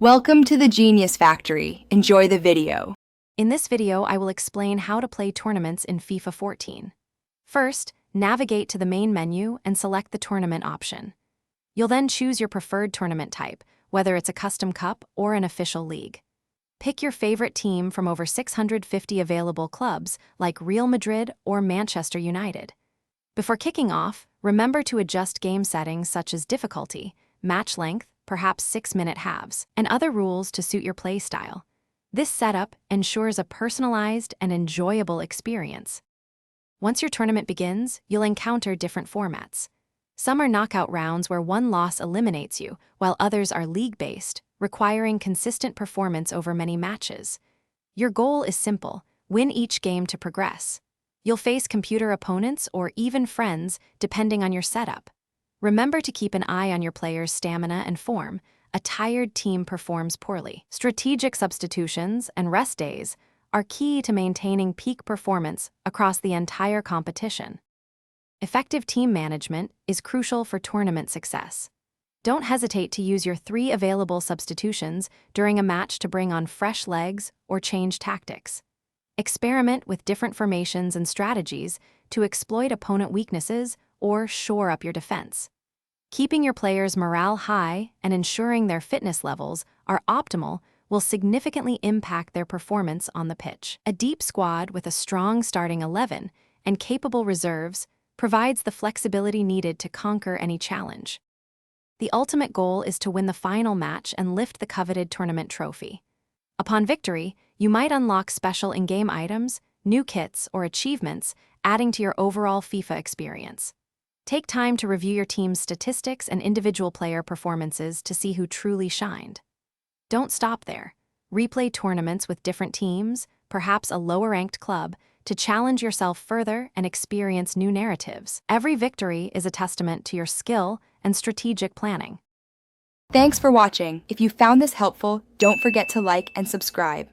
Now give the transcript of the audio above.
Welcome to the Genius Factory. Enjoy the video. In this video, I will explain how to play tournaments in FIFA 14. First, navigate to the main menu and select the tournament option. You'll then choose your preferred tournament type, whether it's a custom cup or an official league. Pick your favorite team from over 650 available clubs like Real Madrid or Manchester United. Before kicking off, remember to adjust game settings such as difficulty, match length, perhaps 6-minute halves, and other rules to suit your play style. This setup ensures a personalized and enjoyable experience. Once your tournament begins, you'll encounter different formats. Some are knockout rounds where one loss eliminates you, while others are league-based, requiring consistent performance over many matches. Your goal is simple: win each game to progress. You'll face computer opponents or even friends, depending on your setup. Remember to keep an eye on your players' stamina and form. A tired team performs poorly. Strategic substitutions and rest days are key to maintaining peak performance across the entire competition. Effective team management is crucial for tournament success. Don't hesitate to use your 3 available substitutions during a match to bring on fresh legs or change tactics. Experiment with different formations and strategies to exploit opponent weaknesses or shore up your defense. Keeping your players' morale high and ensuring their fitness levels are optimal will significantly impact their performance on the pitch. A deep squad with a strong starting 11 and capable reserves provides the flexibility needed to conquer any challenge. The ultimate goal is to win the final match and lift the coveted tournament trophy. Upon victory, you might unlock special in-game items, new kits, or achievements, adding to your overall FIFA experience. Take time to review your team's statistics and individual player performances to see who truly shined. Don't stop there. Replay tournaments with different teams, perhaps a lower-ranked club, to challenge yourself further and experience new narratives. Every victory is a testament to your skill and strategic planning. Thanks for watching. If you found this helpful, don't forget to like and subscribe.